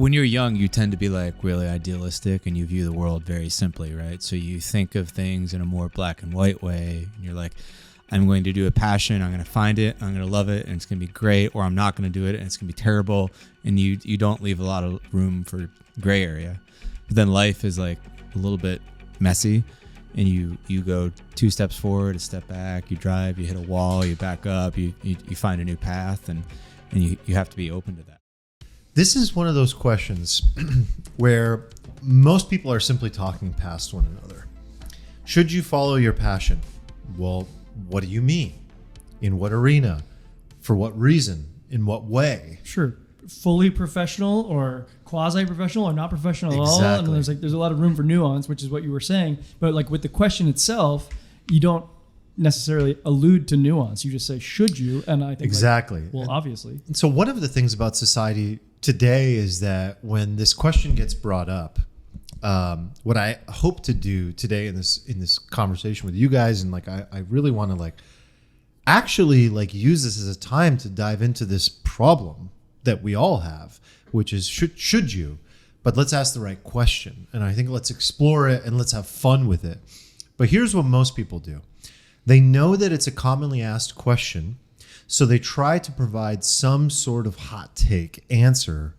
when you're young, you tend to be like really idealistic and you view the world very simply, right? So you think of things in a more black and white way. And you're like, I'm going to do a passion. I'm going to find it. I'm going to love it. And it's going to be great. Or I'm not going to do it. And it's going to be terrible. And you don't leave a lot of room for gray area. But then life is like a little bit messy. And you go 2 steps forward, a step back, you drive, you hit a wall, you back up, you find a new path, and you have to be open to that. This is one of those questions where most people are simply talking past one another. Should you follow your passion? Well, what do you mean? In what arena? For what reason? In what way? Sure. Fully professional or quasi-professional or not professional at all. And there's a lot of room for nuance, which is what you were saying. But like with the question itself, you don't necessarily allude to nuance. You just say, should you? And I think exactly. Obviously. And so one of the things about society today is that when this question gets brought up, what I hope to do today in this conversation with you guys, and like I really want to like actually like use this as a time to dive into this problem that we all have, which is should you? But let's ask the right question, and I think let's explore it and let's have fun with it. But here's what most people do: they know that it's a commonly asked question, so they try to provide some sort of hot take answer.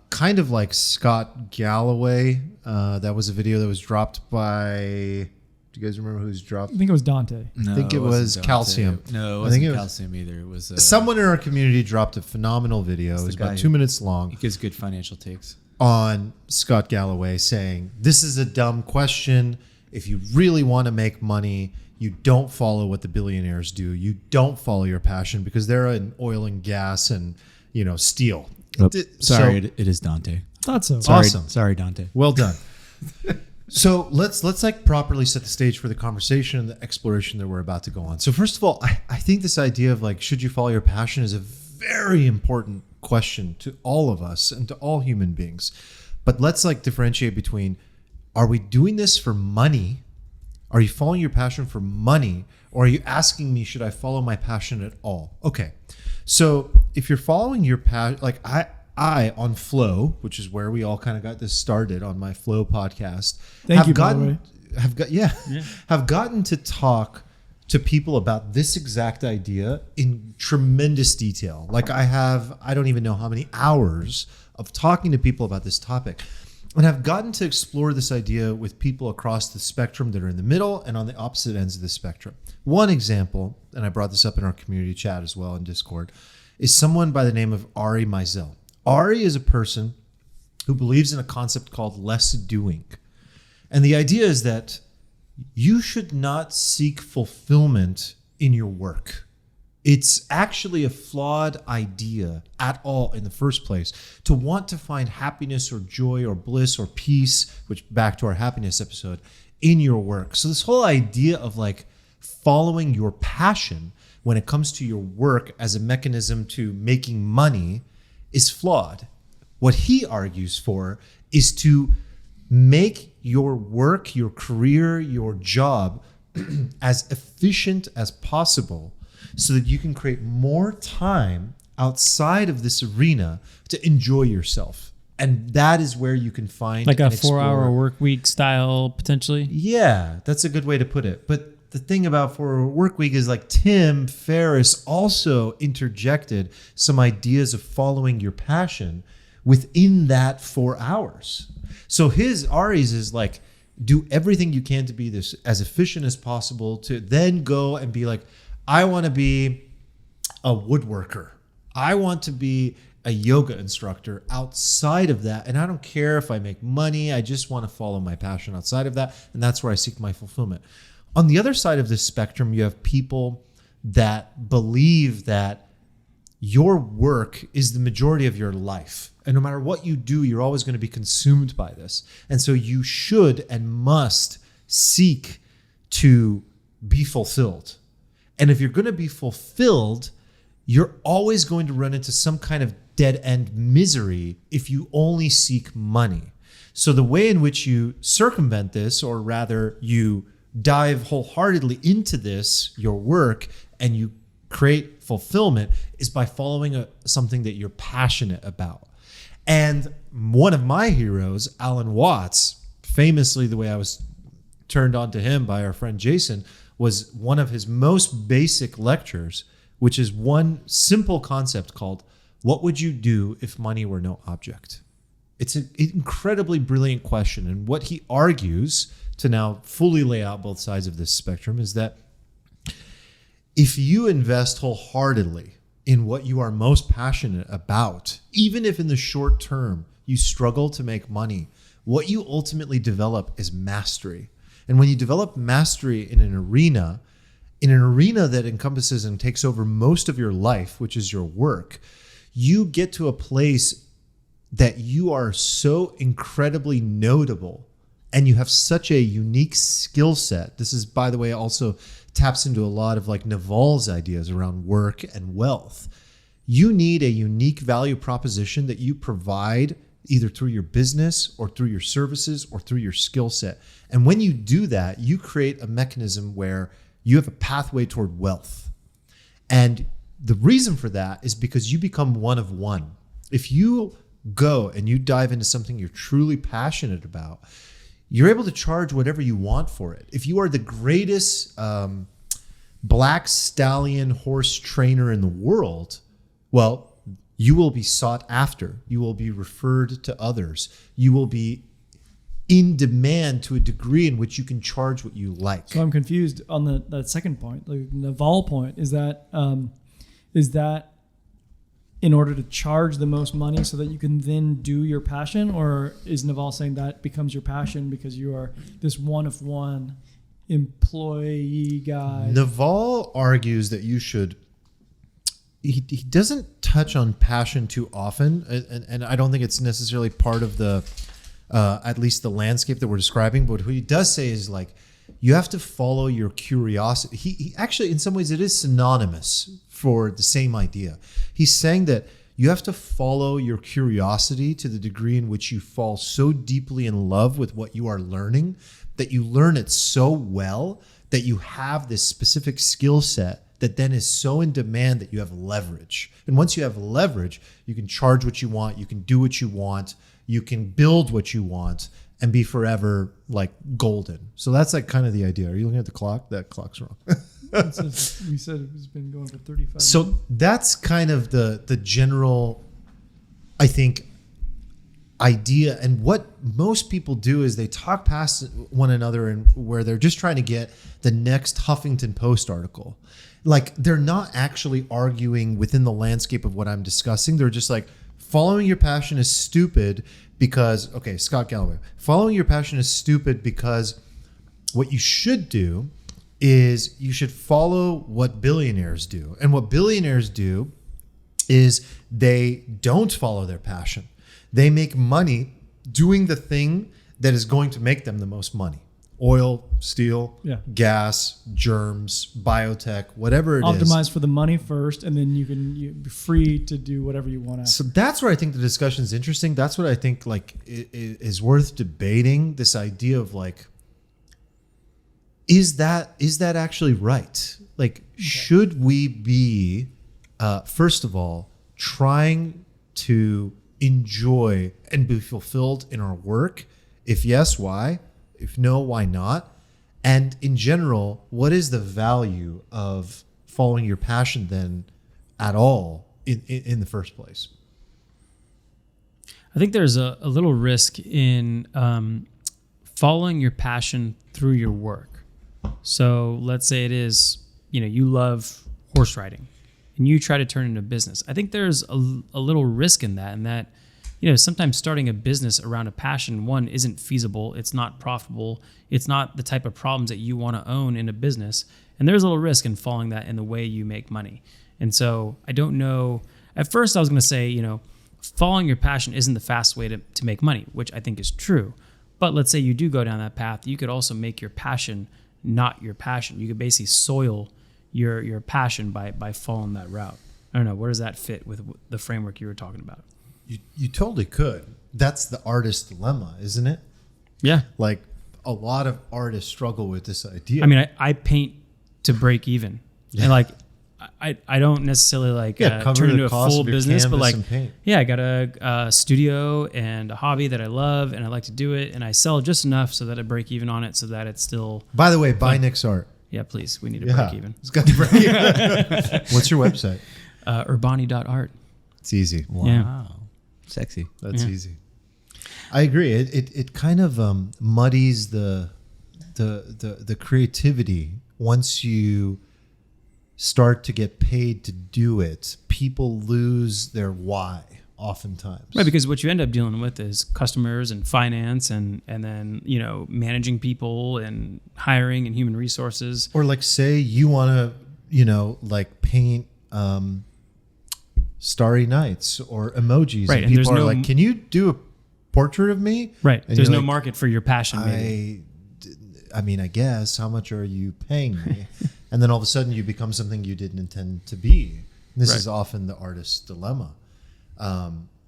Kind of like Scott Galloway. That was a video that was dropped by. Do you guys remember who's dropped? I think it was Dante. No, I think it was Calcium. No, it wasn't Calcium either. It was someone in our community dropped a phenomenal video. It was about 2 minutes long. He gives good financial takes on Scott Galloway, saying this is a dumb question. If you really want to make money, you don't follow what the billionaires do. You don't follow your passion because they're in oil and gas and steel. Oh, sorry, it is Dante. Thought so. Awesome. Sorry, Dante. Well done. So let's like properly set the stage for the conversation and the exploration that we're about to go on. So first of all, I think this idea of like, should you follow your passion is a very important question to all of us and to all human beings. But let's like differentiate between, are we doing this for money? Are you following your passion for money? Or are you asking me, should I follow my passion at all? Okay. So if you're following your passion, like I on Flow, which is where we all kind of got this started on my Flow podcast. Have gotten to talk to people about this exact idea in tremendous detail. Like I don't even know how many hours of talking to people about this topic. And I've gotten to explore this idea with people across the spectrum that are in the middle and on the opposite ends of the spectrum. One example, and I brought this up in our community chat as well in Discord, is someone by the name of Ari Meisel. Ari is a person who believes in a concept called less doing. And the idea is that you should not seek fulfillment in your work. It's actually a flawed idea at all in the first place to want to find happiness or joy or bliss or peace, which back to our happiness episode, in your work. So this whole idea of like following your passion when it comes to your work as a mechanism to making money is flawed. What he argues for is to make your work, your career, your job as efficient as possible so that you can create more time outside of this arena to enjoy yourself. And that is where you can find like a 4-hour work week style potentially. Yeah, that's a good way to put it. But the thing about 4-hour work week is like Tim Ferriss also interjected some ideas of following your passion within that 4 hours. So Ari's is like, do everything you can to be this as efficient as possible to then go and be like, I want to be a woodworker. I want to be a yoga instructor outside of that. And I don't care if I make money. I just want to follow my passion outside of that. And that's where I seek my fulfillment. On the other side of this spectrum, you have people that believe that your work is the majority of your life. And no matter what you do, you're always going to be consumed by this. And so you should and must seek to be fulfilled. And if you're going to be fulfilled, you're always going to run into some kind of dead-end misery if you only seek money. So the way in which you circumvent this, or rather you dive wholeheartedly into this, your work, and you create fulfillment, is by following something that you're passionate about. And one of my heroes, Alan Watts, famously the way I was turned on to him by our friend Jason, was one of his most basic lectures, which is one simple concept called, what would you do if money were no object? It's an incredibly brilliant question. And what he argues, to now fully lay out both sides of this spectrum, is that if you invest wholeheartedly in what you are most passionate about, even if in the short term you struggle to make money, what you ultimately develop is mastery. And when you develop mastery in an arena that encompasses and takes over most of your life, which is your work, you get to a place that you are so incredibly notable and you have such a unique skill set. This is, by the way, also taps into a lot of like Naval's ideas around work and wealth. You need a unique value proposition that you provide either through your business or through your services or through your skill set. And when you do that, you create a mechanism where you have a pathway toward wealth. And the reason for that is because you become one of one. If you go and you dive into something you're truly passionate about, you're able to charge whatever you want for it. If you are the greatest black stallion horse trainer in the world, well, you will be sought after. You will be referred to others. You will be in demand to a degree in which you can charge what you like. So I'm confused on that second point, like the Naval point. Is that in order to charge the most money so that you can then do your passion, or is Naval saying that becomes your passion because you are this one of one employee guy? Naval argues that you should. He doesn't touch on passion too often, and I don't think it's necessarily part of the at least the landscape that we're describing. But what he does say is like you have to follow your curiosity. He actually, in some ways, it is synonymous for the same idea. He's saying that you have to follow your curiosity to the degree in which you fall so deeply in love with what you are learning that you learn it so well that you have this specific skill set that then is so in demand that you have leverage. And once you have leverage, you can charge what you want, you can do what you want, you can build what you want, and be forever like golden. So that's like kind of the idea. Are you looking at the clock? That clock's wrong. We said it's been going for 35 minutes. So that's kind of the general, I think, idea. And what most people do is they talk past one another and where they're just trying to get the next Huffington Post article. Like they're not actually arguing within the landscape of what I'm discussing. They're just like, following your passion is stupid because, okay, Scott Galloway, following your passion is stupid because what you should do is you should follow what billionaires do. And what billionaires do is they don't follow their passion. They make money doing the thing that is going to make them the most money. Oil, steel, gas, germs, biotech, whatever it is. Optimize for the money first, and then you're free to do whatever you want after. So that's where I think the discussion is interesting. That's what I think like is worth debating. This idea of like, is that actually right? Like, should we be, first of all, trying to enjoy and be fulfilled in our work? If yes, why? If no, why not? And in general, what is the value of following your passion then at all in the first place? I think there's a little risk in following your passion through your work. So let's say it is, you love horse riding and you try to turn it into a business. I think there's a little risk in that, sometimes starting a business around a passion, one, isn't feasible. It's not profitable. It's not the type of problems that you want to own in a business. And there's a little risk in following that in the way you make money. And so I don't know. At first I was going to say, following your passion isn't the fast way to make money, which I think is true. But let's say you do go down that path. You could also make your passion not your passion. You could basically soil your passion by following that route. I don't know. Where does that fit with the framework you were talking about? You totally could. That's the artist's dilemma, isn't it? Yeah. Like a lot of artists struggle with this idea. I mean, I paint to break even. And I don't necessarily like cover turn the into a cost full of your business, but canvas like, and paint. yeah, I got a studio and a hobby that I love and I like to do it, and I sell just enough so that I break even on it, so that it's still. By the way, buy Nick's art. Yeah, please. We need to break even. It's got to break even. What's your website? Urbani.art. It's easy. Wow. Yeah. Sexy. That's Yeah. easy. I agree. It kind of muddies the creativity once you start to get paid to do it. People lose their why oftentimes. Right, because what you end up dealing with is customers and finance and then, managing people and hiring and human resources. Or like say you want to, like paint starry nights or emojis. Right, And and there's people are no- like, can you do a portrait of me? Right. And There's you're no like, market for your passion, maybe. I mean, I guess, how much are you paying me? And then all of a sudden you become something you didn't intend to be. This Right. is often the artist's dilemma.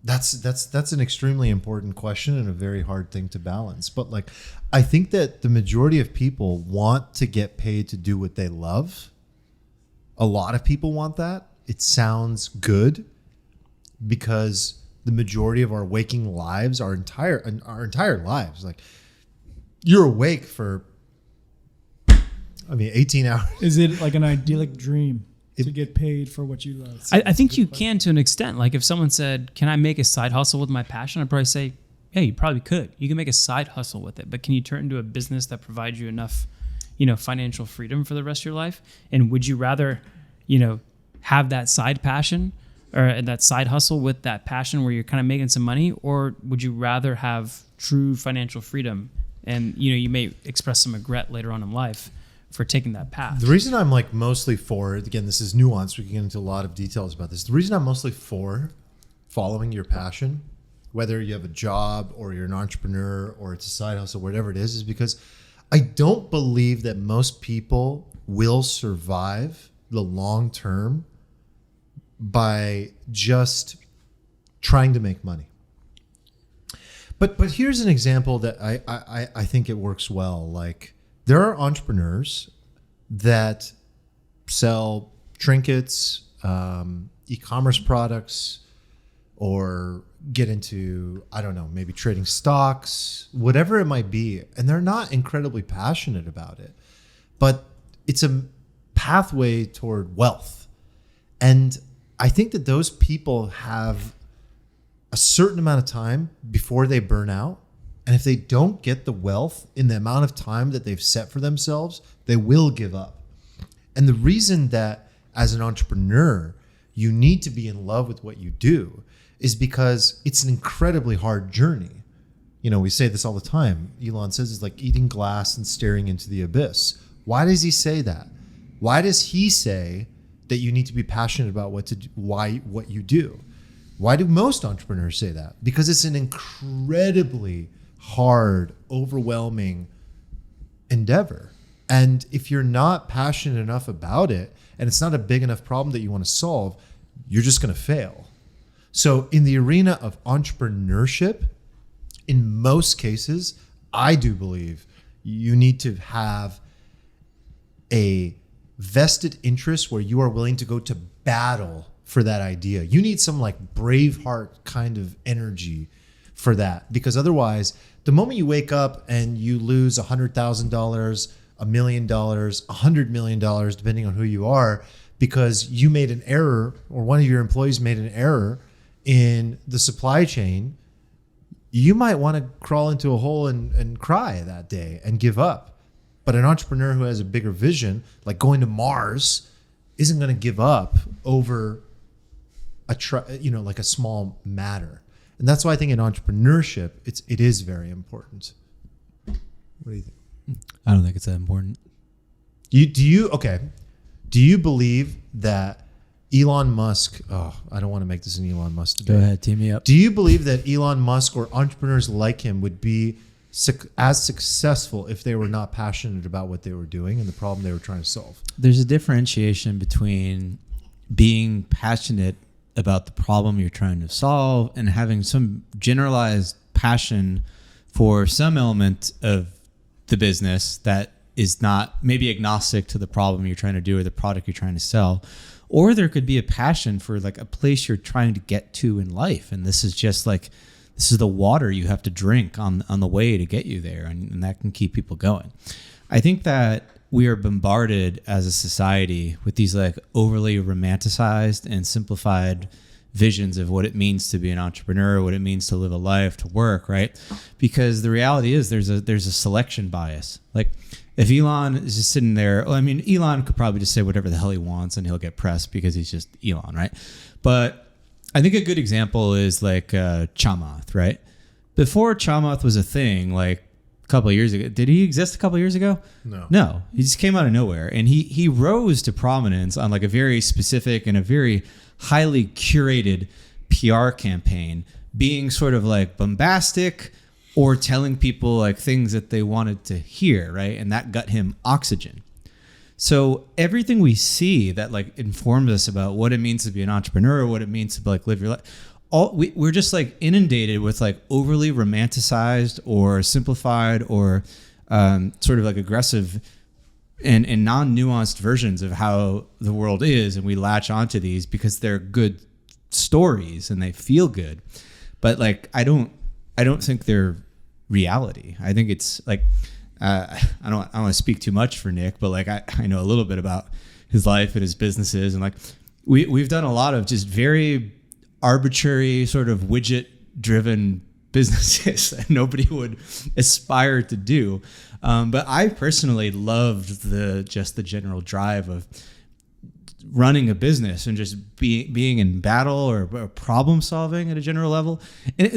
That's an extremely important question and a very hard thing to balance. But like, I think that the majority of people want to get paid to do what they love. A lot of people want that. It sounds good because the majority of our waking lives, our entire lives, like you're awake for, 18 hours. Is it like an idyllic dream to get paid for what you love? I think you can to an extent. Like if someone said, can I make a side hustle with my passion? I'd probably say, yeah, you probably could. You can make a side hustle with it, but can you turn it into a business that provides you enough, financial freedom for the rest of your life? And would you rather, have that side passion or that side hustle with that passion where you're kind of making some money? Or would you rather have true financial freedom? And, you may express some regret later on in life for taking that path. The reason I'm like mostly for, again, this is nuanced. We can get into a lot of details about this. The reason I'm mostly for following your passion, whether you have a job or you're an entrepreneur or it's a side hustle, whatever it is because I don't believe that most people will survive the long term by just trying to make money. But here's an example that I think it works well. Like there are entrepreneurs that sell trinkets, e-commerce products, or get into, I don't know, maybe trading stocks, whatever it might be. And they're not incredibly passionate about it, but it's a pathway toward wealth. And I think that those people have a certain amount of time before they burn out. And if they don't get the wealth in the amount of time that they've set for themselves, they will give up. And the reason that as an entrepreneur, you need to be in love with what you do is because it's an incredibly hard journey. We say this all the time. Elon says it's like eating glass and staring into the abyss. Why does he say that? Why does he say that you need to be passionate about what you do? Why do most entrepreneurs say that? Because it's an incredibly hard, overwhelming endeavor. And if you're not passionate enough about it, and it's not a big enough problem that you want to solve, you're just going to fail. So in the arena of entrepreneurship, in most cases, I do believe you need to have a vested interest where you are willing to go to battle for that idea. You need some like Braveheart kind of energy for that, because otherwise the moment you wake up and you lose $100,000, $1 million, $100 million, depending on who you are, because you made an error or one of your employees made an error in the supply chain, you might want to crawl into a hole and cry that day and give up. But an entrepreneur who has a bigger vision, like going to Mars, isn't going to give up over like a small matter. And that's why I think in entrepreneurship, it is very important. What do you think? I don't think it's that important. Do you believe that Elon Musk, I don't want to make this an Elon Musk debate. Go ahead, team me up. Do you believe that Elon Musk or entrepreneurs like him would be as successful if they were not passionate about what they were doing and the problem they were trying to solve? There's a differentiation between being passionate about the problem you're trying to solve and having some generalized passion for some element of the business that is not maybe agnostic to the problem you're trying to do or the product you're trying to sell, or there could be a passion for like a place you're trying to get to in life. And this is just like, this is the water you have to drink on the way to get you there. And that can keep people going. I think that we are bombarded as a society with these like overly romanticized and simplified visions of what it means to be an entrepreneur, what it means to live a life, to work, right? Because the reality is there's a selection bias. Like if Elon is just sitting there, well, I mean, Elon could probably just say whatever the hell he wants and he'll get pressed because he's just Elon, right? But I think a good example is like Chamath, right? Before Chamath was a thing, like a couple of years ago, did he exist a couple of years ago? No, he just came out of nowhere, and he rose to prominence on like a very specific and a very highly curated PR campaign, being sort of like bombastic or telling people like things that they wanted to hear, right? And that got him oxygen. So everything we see that like informs us about what it means to be an entrepreneur, what it means to like live your life, we're just like inundated with like overly romanticized or simplified or sort of like aggressive and non-nuanced versions of how the world is, and we latch onto these because they're good stories and they feel good, but like I don't think they're reality. I think it's like I don't want to speak too much for Nick, but like I know a little bit about his life and his businesses, and like we've done a lot of just very arbitrary sort of widget driven businesses that nobody would aspire to do. But I personally loved the general drive of running a business and just being in battle or problem solving at a general level. And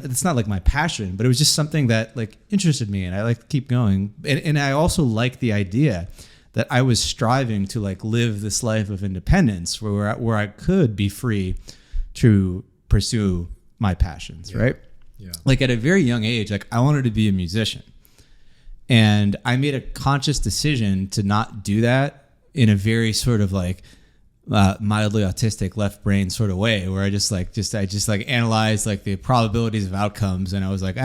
it's not like my passion, but it was just something that like interested me, and I like to keep going. And I also like the idea that I was striving to like live this life of independence where I could be free to pursue my passions, right? Yeah. Like at a very young age, like I wanted to be a musician. And I made a conscious decision to not do that in a very sort of like mildly autistic left brain sort of way, where I just analyzed like the probabilities of outcomes, and I was like,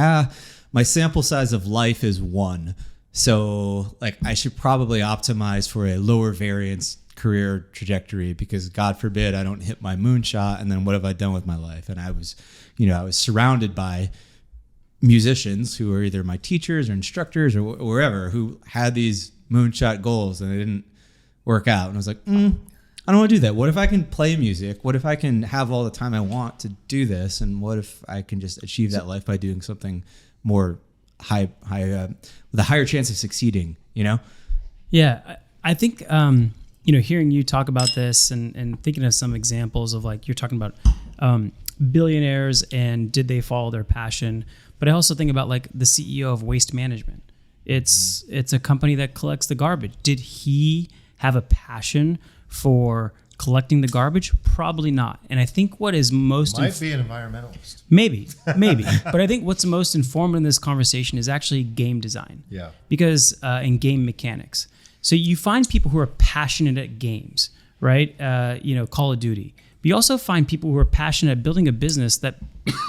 my sample size of life is 1. So like I should probably optimize for a lower variance career trajectory, because God forbid I don't hit my moonshot, and then what have I done with my life? And I was surrounded by musicians who were either my teachers or instructors or wherever, who had these moonshot goals and they didn't work out. And I was like, I don't want to do that. What if I can play music? What if I can have all the time I want to do this? And what if I can just achieve that life by doing something more high with a higher chance of succeeding, you know? Yeah. I think, hearing you talk about this and thinking of some examples of like, you're talking about billionaires and did they follow their passion? But I also think about like the CEO of Waste Management. It's a company that collects the garbage. Did he have a passion for collecting the garbage? Probably not. And I think what is most might be an environmentalist. Maybe. But I think what's most informative in this conversation is actually game design. Yeah. Because in game mechanics. So you find people who are passionate at games, right? Call of Duty. But you also find people who are passionate at building a business that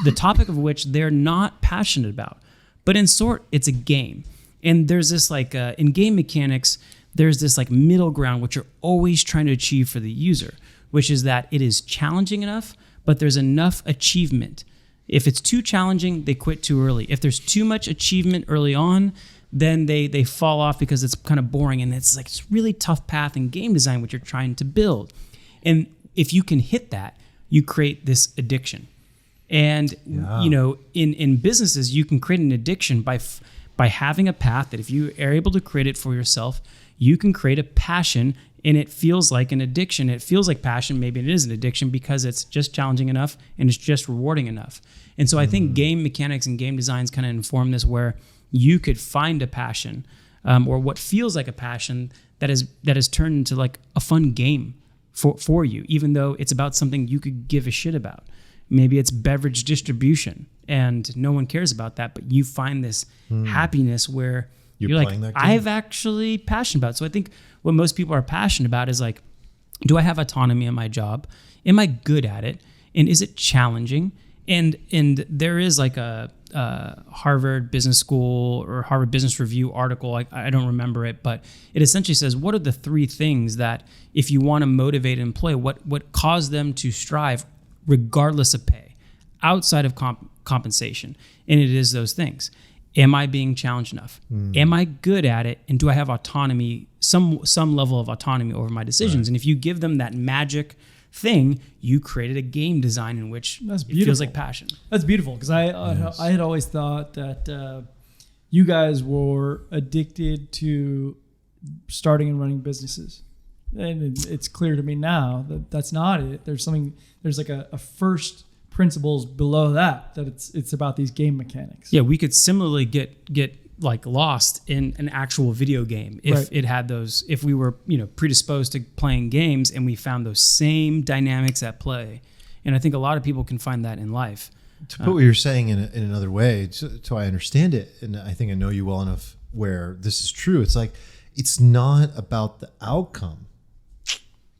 the topic of which they're not passionate about. But in sort, it's a game. And there's this like, in game mechanics, there's this like middle ground, which you're always trying to achieve for the user, which is that it is challenging enough, but there's enough achievement. If it's too challenging, they quit too early. If there's too much achievement early on, then they fall off because it's kind of boring. And it's like this really tough path in game design, which you're trying to build. And if you can hit that, you create this addiction. And, in businesses, you can create an addiction by having a path that if you are able to create it for yourself, you can create a passion, and it feels like an addiction. It feels like passion. Maybe it is an addiction because it's just challenging enough and it's just rewarding enough. And so I think game mechanics and game designs kind of inform this, where you could find a passion or what feels like a passion that is turned into like a fun game for you, even though it's about something you could give a shit about. Maybe it's beverage distribution and no one cares about that, but you find this happiness where you're like, I've actually passionate about it. So I think what most people are passionate about is like, do I have autonomy in my job? Am I good at it? And is it challenging? And there is like a Harvard Business School or Harvard Business Review article. I don't remember it, but it essentially says, what are the 3 things that if you want to motivate an employee, what cause them to strive regardless of pay, outside of compensation? And it is those things. Am I being challenged enough? Am I good at it? And do I have autonomy, some level of autonomy over my decisions? Right. And if you give them that magic thing, you created a game design in which it feels like passion. That's beautiful, because I had always thought that you guys were addicted to starting and running businesses. And it's clear to me now that that's not it. There's like a first principles below that it's about these game mechanics. Yeah, we could similarly get like lost in an actual video game if it had those, if we were predisposed to playing games and we found those same dynamics at play. And I think a lot of people can find that in life. To put what you're saying in another way, so I understand it, and I think I know you well enough where this is true. It's like, it's not about the outcome.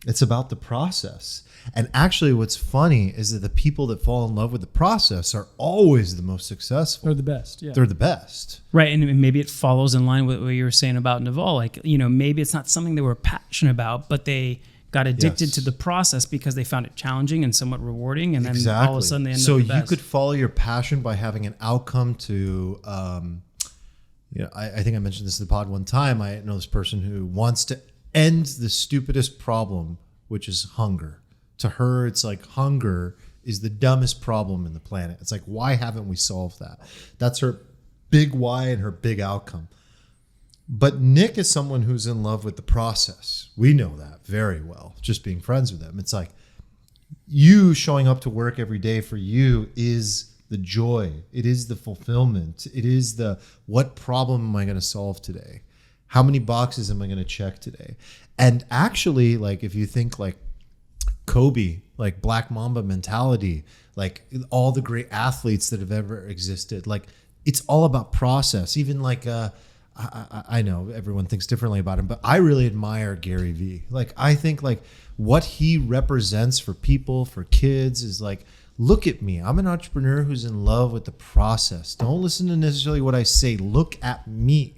It's about the process. And actually what's funny is that the people that fall in love with the process are always the most successful. They're the best. Yeah. They're the best. Right. And maybe it follows in line with what you were saying about Naval. Like, maybe it's not something they were passionate about, but they got addicted to the process because they found it challenging and somewhat rewarding. And then all of a sudden they end up the best. So you could follow your passion by having an outcome to, I think I mentioned this in the pod one time. I know this person who wants to end the stupidest problem, which is hunger. To her, it's like hunger is the dumbest problem in the planet. It's like, why haven't we solved that? That's her big why and her big outcome. But Nick is someone who's in love with the process. We know that very well, just being friends with him. It's like, you showing up to work every day for you is the joy. It is the fulfillment. It is the, what problem am I going to solve today? How many boxes am I going to check today? And actually, like, if you think like Kobe, like Black Mamba mentality, like all the great athletes that have ever existed, like it's all about process. Even like, I know everyone thinks differently about him, but I really admire Gary Vee. Like, I think like what he represents for people, for kids is like, look at me. I'm an entrepreneur who's in love with the process. Don't listen to necessarily what I say. Look at me.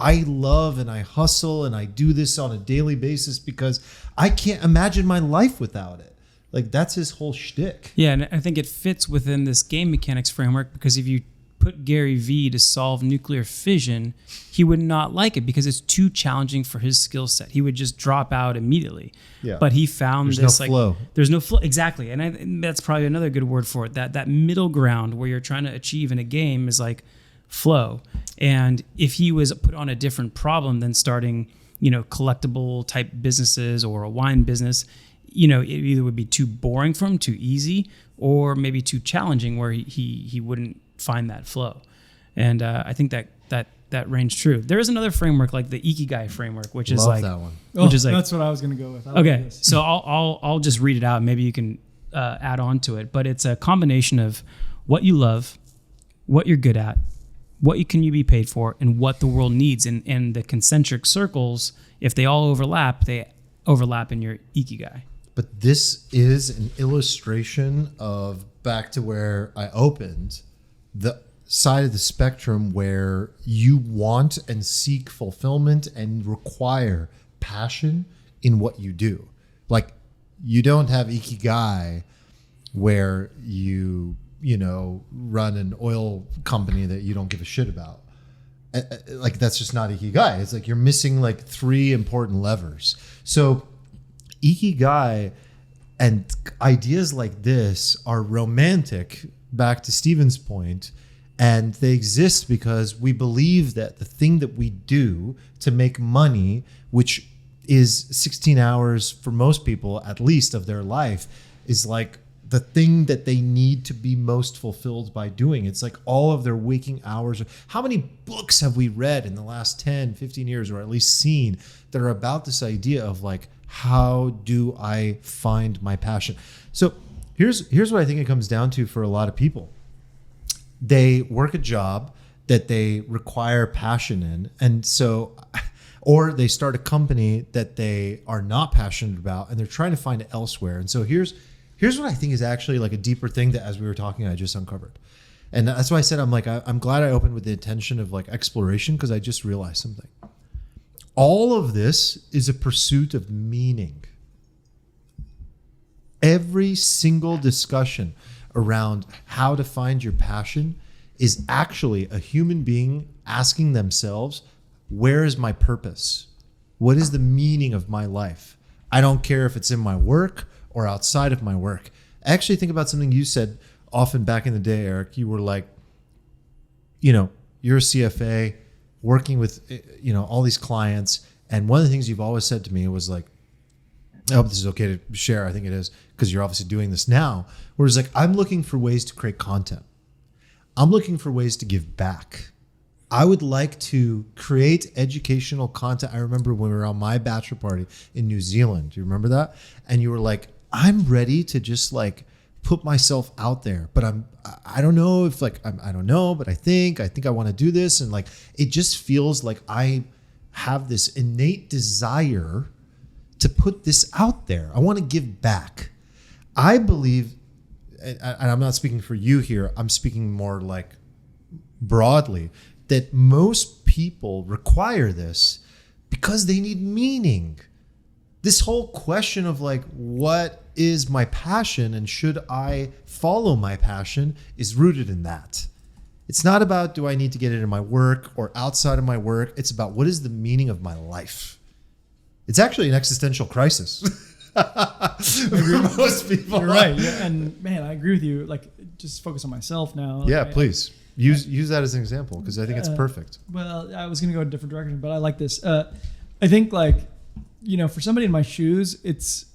I love and I hustle and I do this on a daily basis because I can't imagine my life without it. Like, that's his whole shtick. Yeah, and I think it fits within this game mechanics framework, because if you put Gary Vee to solve nuclear fission, he would not like it because it's too challenging for his skill set. He would just drop out immediately. Yeah. But he found there's no flow. There's no flow. Exactly. And that's probably another good word for it. That middle ground where you're trying to achieve in a game is like flow. And if he was put on a different problem than starting, collectible type businesses or a wine business, it either would be too boring for him, too easy, or maybe too challenging where he wouldn't find that flow. And I think that rings true. There is another framework like the Ikigai framework, which is like that one. Which is like, that's what I was going to go with. Okay, so I'll just read it out. Maybe you can add on to it. But it's a combination of what you love, what you're good at, what can you be paid for, and what the world needs. And the concentric circles, if they all overlap, they overlap in your Ikigai. But this is an illustration of, back to where I opened, the side of the spectrum where you want and seek fulfillment and require passion in what you do. Like, you don't have Ikigai where you run an oil company that you don't give a shit about. Like, that's just not Ikigai. It's like you're missing like 3 important levers. So Ikigai and ideas like this are romantic, back to Steven's point, and they exist because we believe that the thing that we do to make money, which is 16 hours for most people at least of their life, is like the thing that they need to be most fulfilled by doing. It's like all of their waking hours. How many books have we read in the last 10, 15 years, or at least seen, that are about this idea of like, how do I find my passion? So here's what I think it comes down to for a lot of people. They work a job that they require passion in, and so, or they start a company that they are not passionate about and they're trying to find it elsewhere. And so here's what I think is actually like a deeper thing that, as we were talking, I just uncovered. And that's why I said, I'm glad I opened with the intention of like exploration, because I just realized something. All of this is a pursuit of meaning. Every single discussion around how to find your passion is actually a human being asking themselves, where is my purpose? What is the meaning of my life? I don't care if it's in my work or outside of my work. I actually think about something you said often back in the day, Eric. You were like, you're a CFA working with, all these clients. And one of the things you've always said to me was like, I hope this is okay to share. I think it is, because you're obviously doing this now. Whereas like, I'm looking for ways to create content. I'm looking for ways to give back. I would like to create educational content. I remember when we were on my bachelor party in New Zealand. Do you remember that? And you were like, I'm ready to just like put myself out there, but I don't know if like, I don't know, but I think I want to do this. And like, it just feels like I have this innate desire to put this out there. I want to give back. I believe, and I'm not speaking for you here, I'm speaking more like broadly, that most people require this because they need meaning. This whole question of like, what is my passion and should I follow my passion is rooted in that. It's not about, do I need to get it in my work or outside of my work? It's about, what is the meaning of my life? It's actually an existential crisis. For most people. You're right. Yeah, and man, I agree with you. Like, just focus on myself now. Yeah, please. Use that as an example, because I think it's perfect. Well, I was going to go a different direction, but I like this. I think like, for somebody in my shoes, it's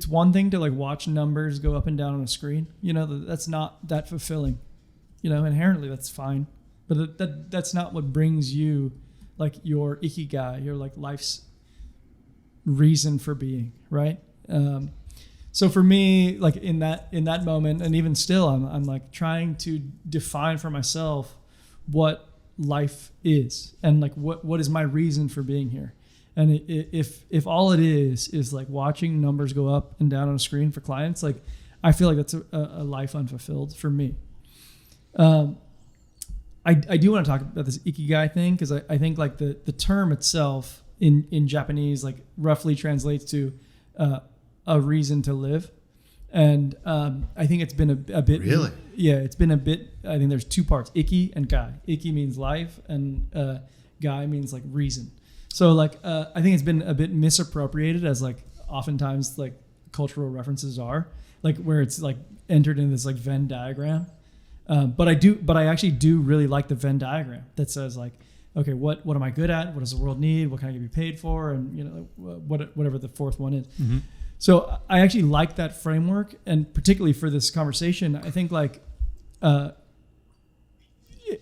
one thing to like watch numbers go up and down on a screen. That's not that fulfilling. Inherently that's fine, but that's not what brings you like your ikigai, your like life's reason for being, right? So for me, like in that moment, and even still, I'm like trying to define for myself what life is and like what is my reason for being here. And if all it is like watching numbers go up and down on a screen for clients, like I feel like that's a life unfulfilled for me. I do want to talk about this ikigai thing, because I think like the term itself in Japanese like roughly translates to a reason to live. And I think it's been a bit. Really? Yeah, it's been a bit. I think there's two parts, iki and gai. Iki means life, and gai means like reason. So like I think it's been a bit misappropriated, as like oftentimes like cultural references are, like where it's like entered in this like Venn diagram. But I actually do really like the Venn diagram that says like, okay, what am I good at? What does the world need? What can I get paid for? And whatever the fourth one is. Mm-hmm. So I actually like that framework, and particularly for this conversation, I think like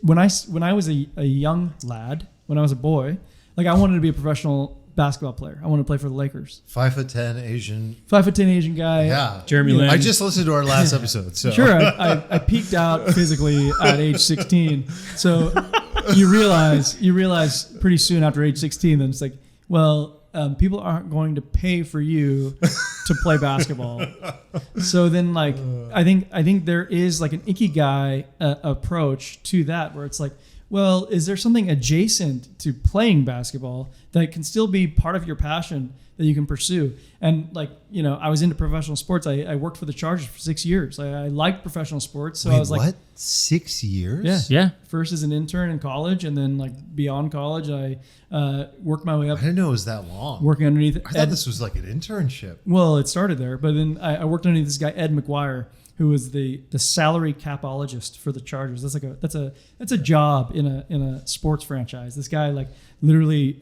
when I was a young lad, when I was a boy, like I wanted to be a professional basketball player. I wanted to play for the Lakers. 5'10" Asian. 5'10" Asian guy. Yeah, Jeremy Lin. I just listened to our last episode. So sure, I peaked out physically at age 16. So you realize pretty soon after age 16 that it's like, well, people aren't going to pay for you to play basketball. So then, like, I think there is like an ikigai approach to that, where it's like, well, is there something adjacent to playing basketball that can still be part of your passion that you can pursue? And like, I was into professional sports. I worked for the Chargers for 6 years. I liked professional sports. So wait, I was like, what? 6 years? Yeah. First as an intern in college, and then like beyond college, I worked my way up. I didn't know it was that long. Working underneath. I thought this was like an internship. Well, it started there, but then I worked underneath this guy, Ed McGuire, who was the salary capologist for the Chargers. That's a job in a sports franchise. This guy like literally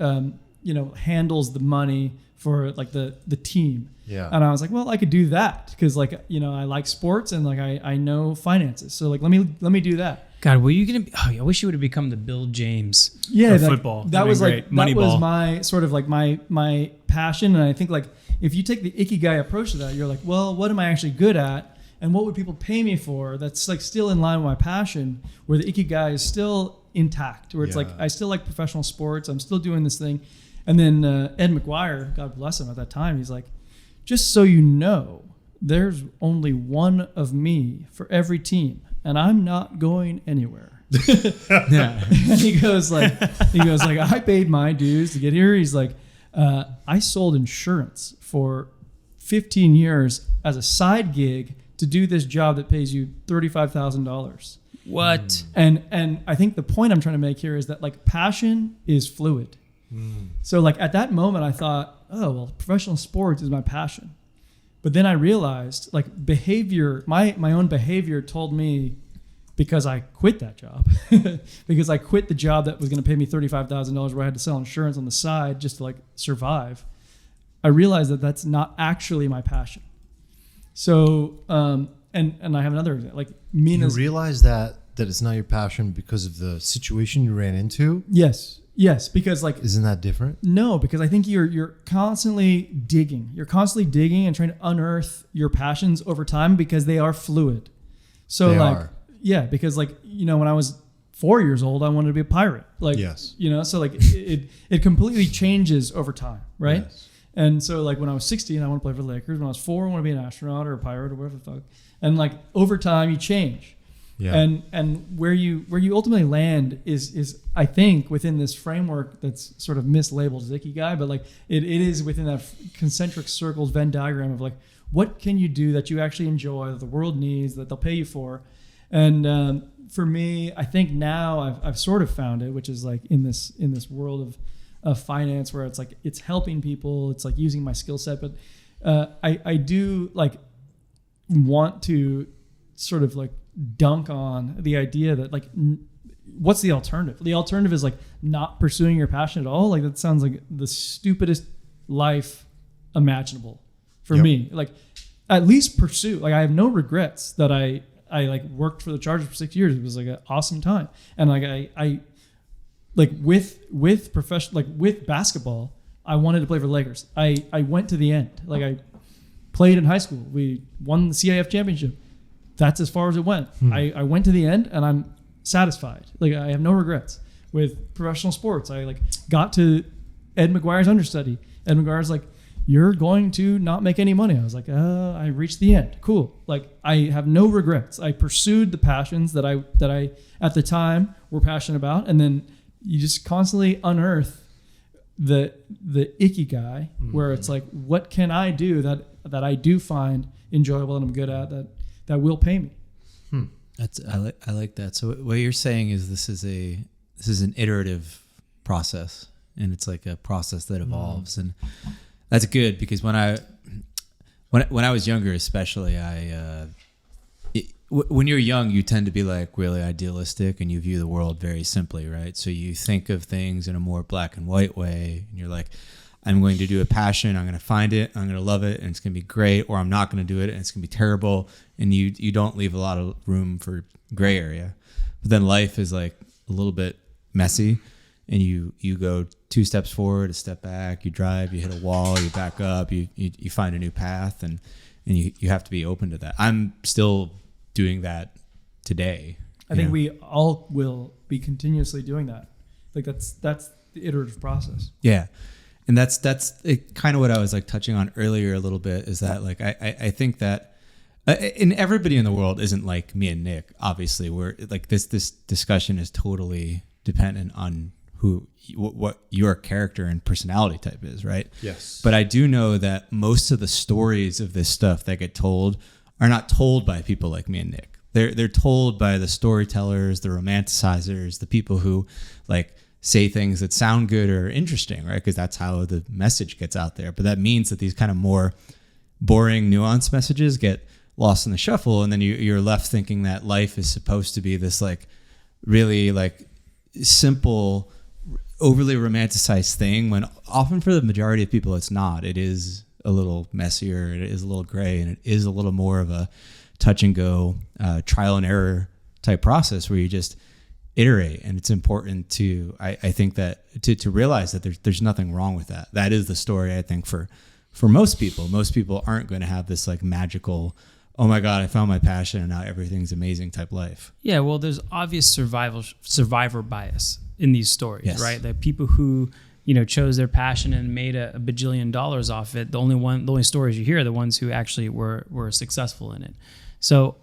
handles the money for like the team. Yeah. And I was like, well, I could do that because like I like sports and like I know finances. So like let me do that. God, were you gonna be? Oh, I wish you would have become the Bill James of football. That was like Moneyball. That was my sort of like my passion. And I think like if you take the ikigai approach to that, you're like, well, what am I actually good at? And what would people pay me for? That's like still in line with my passion, where the ikigai is still intact, where it's like, I still like professional sports. I'm still doing this thing. And then Ed McGuire, God bless him at that time, he's like, just so you know, there's only one of me for every team. and I'm not going anywhere. Yeah. And he goes like, I paid my dues to get here. He's like, I sold insurance for 15 years as a side gig to do this job that pays you $35,000. What? And I think the point I'm trying to make here is that like passion is fluid. So like at that moment I thought, oh, well, professional sports is my passion. But then I realized like behavior, my own behavior told me, because I quit that job, because I quit the job that was going to pay me $35,000 where I had to sell insurance on the side just to like survive. I realized that that's not actually my passion. So, and I have another example, like Mina's. You realize that it's not your passion because of the situation you ran into? Yes, because like, isn't that different? No, because I think you're constantly digging. You're constantly digging and trying to unearth your passions over time because they are fluid. So They like, are. yeah, because like, you know, when I was 4 years old, I wanted to be a pirate. Like, Yes. you know, so like it completely changes over time, right? Yes. And so like when I was 16, I want to play for the Lakers. When I was 4, I want to be an astronaut or a pirate or whatever the fuck. And like over time, you change. Yeah. And where you ultimately land is I think within this framework that's sort of mislabeled as Ikigai, but like it is within that concentric circles Venn diagram of like, what can you do that you actually enjoy, that the world needs, that they'll pay you for. And for me, I think now I've sort of found it, which is like in this world of finance where it's like it's helping people, it's like using my skill set, but I do like want to sort of like dunk on the idea that like what's the alternative? The alternative is like not pursuing your passion at all. Like that sounds like the stupidest life imaginable for me. Like at least pursue. Like I have no regrets that I like worked for the Chargers for 6 years. It was like an awesome time. And like I like with professional, like with basketball, I wanted to play for the Lakers. I went to the end. Like I played in high school. We won the CIF championship. That's as far as it went. I went to the end and I'm satisfied. Like I have no regrets with professional sports. I like got to Ed McGuire's understudy. Ed McGuire's like, you're going to not make any money. I was like, I reached the end. Cool. Like I have no regrets. I pursued the passions that I at the time were passionate about. And then you just constantly unearth the Ikigai where it's like, what can I do that I do find enjoyable and I'm good at that will pay me. I like that. So what you're saying is this is an iterative process, and it's like a process that evolves, and that's good because when I was younger, especially, when you're young, you tend to be like really idealistic and you view the world very simply, right? So you think of things in a more black and white way, and you're like, I'm going to do a passion, I'm going to find it, I'm going to love it, and it's going to be great, or I'm not going to do it, and it's going to be terrible, and you don't leave a lot of room for gray area. But then life is like a little bit messy, and you go 2 steps forward, a step back, you drive, you hit a wall, you back up, you find a new path, and you have to be open to that. I'm still doing that today. I think we all will be continuously doing that. Like that's the iterative process. Yeah. And that's kind of what I was like touching on earlier a little bit is that like I think that and everybody in the world isn't like me and Nick. Obviously, we're like this discussion is totally dependent on what your character and personality type is, right? Yes. But I do know that most of the stories of this stuff that get told are not told by people like me and Nick. They're told by the storytellers, the romanticizers, the people who like say things that sound good or interesting, right? Because that's how the message gets out there. But that means that these kind of more boring, nuanced messages get lost in the shuffle, and then you're left thinking that life is supposed to be this like really like simple, overly romanticized thing, when often for the majority of people it's not. It is a little messier, it is a little gray, and it is a little more of a touch and go, trial and error type process where you just iterate. And it's important to, I think that to realize that there's nothing wrong with that. That is the story, I think, for most people. Most people aren't going to have this like magical, oh my God, I found my passion and now everything's amazing type life. Yeah, well, there's obvious survivor bias in these stories, Yes. right? The people who, chose their passion and made a bajillion dollars off it. The only stories you hear are the ones who actually were successful in it. So,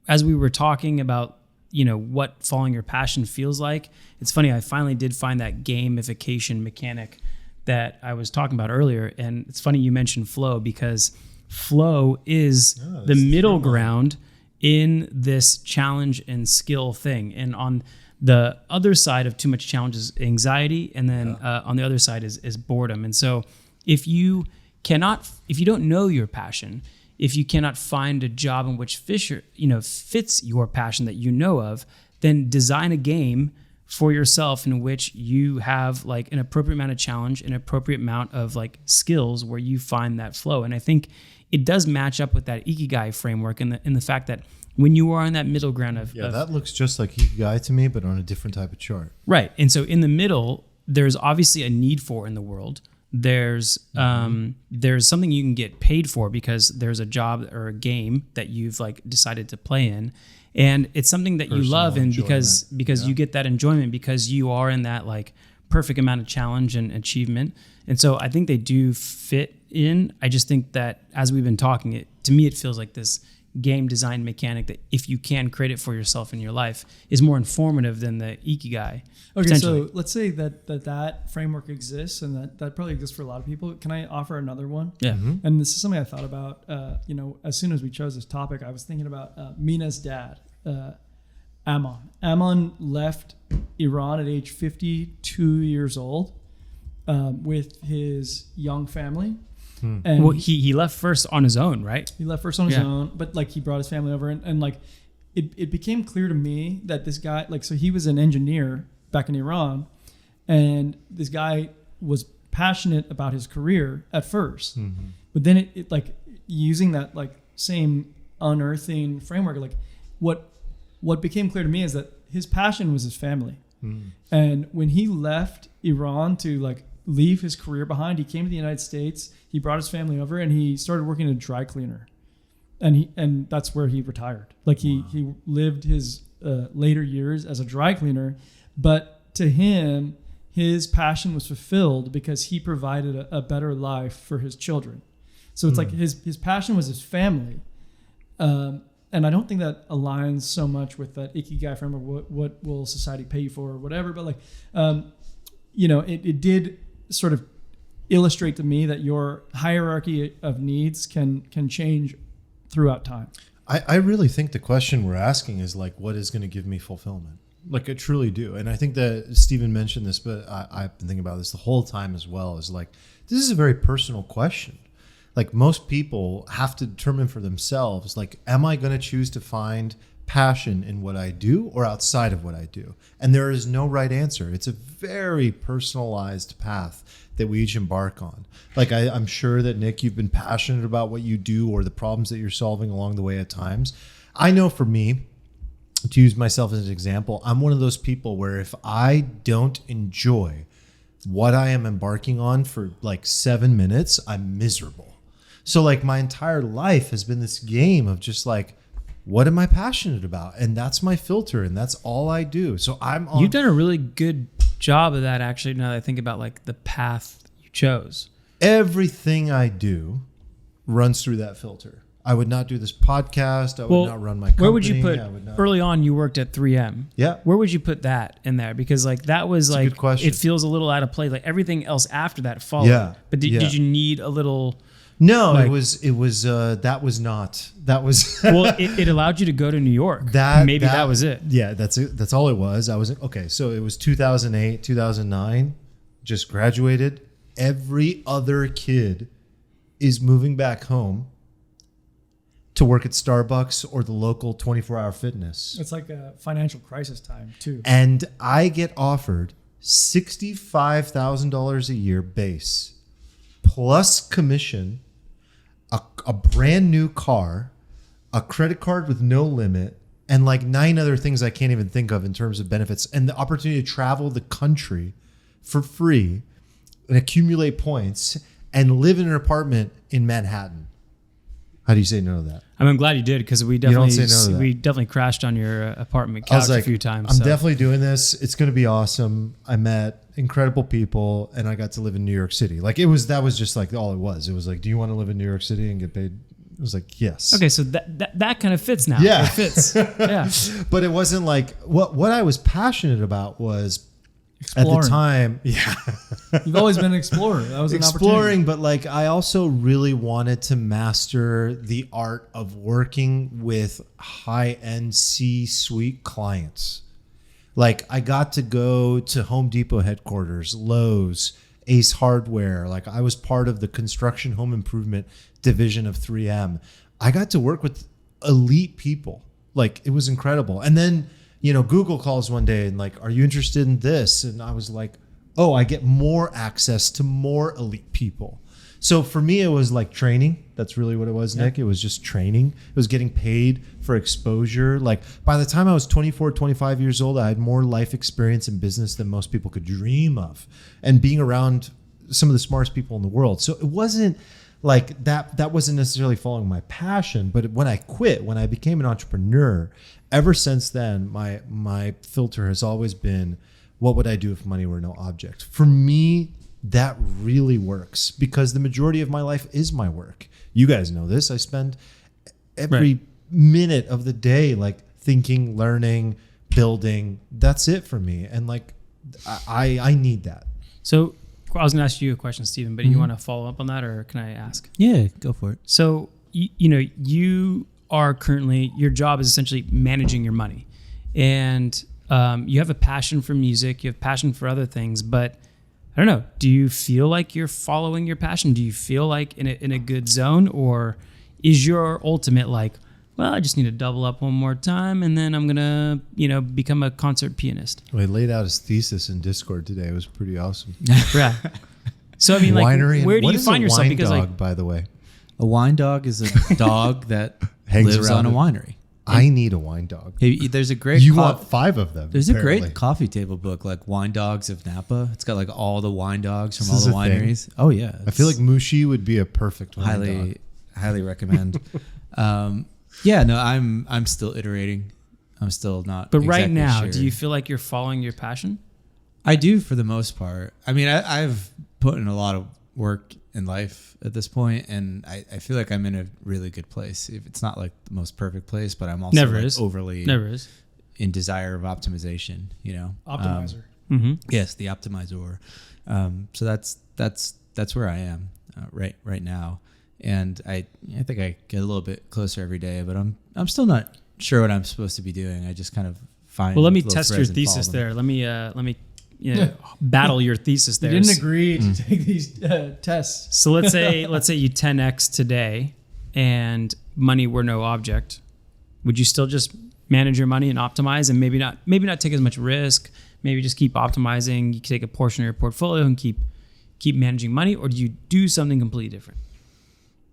as we were talking about, what following your passion feels like, it's funny, I finally did find that gamification mechanic that I was talking about earlier. And it's funny you mentioned flow, because flow is the middle ground in this challenge and skill thing. And on the other side of too much challenge is anxiety. And then on the other side is boredom. And so if you don't know your passion, if you cannot find a job in which fits your passion that you know of, then design a game for yourself in which you have like an appropriate amount of challenge, an appropriate amount of like skills where you find that flow. And I think it does match up with that Ikigai framework in the fact that when you are on that middle ground of that looks just like Ikigai to me, but on a different type of chart. Right. And so in the middle, there's obviously a need for in the world. There's something you can get paid for because there's a job or a game that you've like decided to play in, and it's something that you love, and because you get that enjoyment because you are in that like perfect amount of challenge and achievement. And so I think they do fit in. I just think that as we've been talking, to me it feels like this game design mechanic that if you can create it for yourself in your life is more informative than the Ikigai. Okay, so let's say that framework exists, and that probably exists for a lot of people. Can I offer another one? Yeah. Mm-hmm. And this is something I thought about, as soon as we chose this topic, I was thinking about Mina's dad, Ammon. Ammon left Iran at age 52 years old with his young family. And he left first on his own, right? He left first on his own, but like he brought his family over, and like it became clear to me that this guy, like, so he was an engineer back in Iran, and this guy was passionate about his career at first, but then it like using that like same unearthing framework, like what became clear to me is that his passion was his family, and when he left Iran to like leave his career behind, he came to the United States. He brought his family over and he started working as a dry cleaner, and that's where he retired. Like he lived his later years as a dry cleaner, but to him, his passion was fulfilled because he provided a better life for his children. So it's like his passion was his family, and I don't think that aligns so much with that Ikigai framework. What will society pay you for or whatever? But like, it did sort of illustrate to me that your hierarchy of needs can change throughout time. I really think the question we're asking is like, what is going to give me fulfillment? Like, I truly do. And I think that Stephen mentioned this, but I've been thinking about this the whole time as well, is like, this is a very personal question. Like, most people have to determine for themselves, like, am I going to choose to find passion in what I do or outside of what I do? And there is no right answer. It's a very personalized path that we each embark on. Like, I'm sure that, Nick, you've been passionate about what you do or the problems that you're solving along the way at times. I know for me, to use myself as an example, I'm one of those people where if I don't enjoy what I am embarking on for like 7 minutes, I'm miserable. So like my entire life has been this game of just like, what am I passionate about? And that's my filter, and that's all I do. So You've done a really good job of that, actually, now that I think about like the path you chose. Everything I do runs through that filter. I would not do this podcast. I would not run my company. Where would you put, early on you worked at 3M. Yeah. Where would you put that in there? Because like that was That's like, a good question. It feels a little out of place. Like everything else after that followed. Yeah. But did you need a little... No, like, that was not. Well, it allowed you to go to New York. That was it. Yeah, that's it. That's all it was. Okay. So it was 2008, 2009, just graduated. Every other kid is moving back home to work at Starbucks or the local 24-hour fitness. It's like a financial crisis time too. And I get offered $65,000 a year base plus commission, a brand new car, a credit card with no limit, and like 9 other things I can't even think of in terms of benefits, and the opportunity to travel the country for free and accumulate points and live in an apartment in Manhattan. How do you say no to that? I'm glad you did, because we definitely crashed on your apartment couch a few times. I'm definitely doing this. It's going to be awesome. I met incredible people, and I got to live in New York City. Like that was just like all it was. It was like, do you want to live in New York City and get paid was like, yes. Okay, so that kind of fits now. Yeah. It fits. Yeah. But it wasn't like what I was passionate about was Exploring. at the time. Yeah. You've always been an explorer. That was an Exploring, but like I also really wanted to master the art of working with high-end C-suite clients. Like I got to go to Home Depot headquarters, Lowe's, Ace Hardware. Like I was part of the construction home improvement division of 3M. I got to work with elite people. Like it was incredible. And then, Google calls one day and like, are you interested in this? And I was like, oh, I get more access to more elite people. So for me, it was like training. That's really what it was, Nick. It was just training. It was getting paid for exposure. Like by the time I was 24, 25 years old, I had more life experience in business than most people could dream of, and being around some of the smartest people in the world. So it wasn't like that wasn't necessarily following my passion. But when I quit, when I became an entrepreneur, ever since then, my filter has always been, what would I do if money were no object? For me, that really works because the majority of my life is my work. You guys know this. I spend every minute of the day like thinking, learning, building. That's it for me. And like I need that. So I was going to ask you a question, Stephen, but you want to follow up on that, or can I ask? Yeah, go for it. So, you are currently, your job is essentially managing your money, and you have a passion for music, you have passion for other things, but I don't know, do you feel like you're following your passion? Do you feel like in a good zone, or is your ultimate like, well, I just need to double up one more time and then I'm going to, become a concert pianist? Well, he laid out his thesis in Discord today. It was pretty awesome. Yeah. So, I mean, like, Winery. where do you find yourself? Because dog, by the way? A wine dog is a dog that Hangs lives around on a it. winery. I need a wine dog. Hey, there's a great You want 5 of them. There's apparently. a great coffee table book, like Wine Dogs of Napa. It's got like all the wine dogs from This all is the a thing? wineries. Oh yeah, I feel like Mushi would be a perfect wine dog. highly recommend. Yeah, no, I'm still iterating. I'm still not. But right exactly now, sure. do you feel like you're following your passion? I do for the most part. I mean, I've put in a lot of work in life at this point, and I feel like I'm in a really good place. If it's not like the most perfect place, but I'm also Never like is. overly Never is. in desire of optimization. Optimizer. Yes, the optimizer. So that's where I am right now, and I think I get a little bit closer every day, but I'm still not sure what I'm supposed to be doing. I just kind of find. Well, let me little test your threads and thesis follow them. there. Let me battle your thesis You there. didn't agree to take these tests. So let's say you 10x today, and money were no object. Would you still just manage your money and optimize, and maybe not take as much risk? Maybe just keep optimizing. You can take a portion of your portfolio and keep managing money, or do you do something completely different?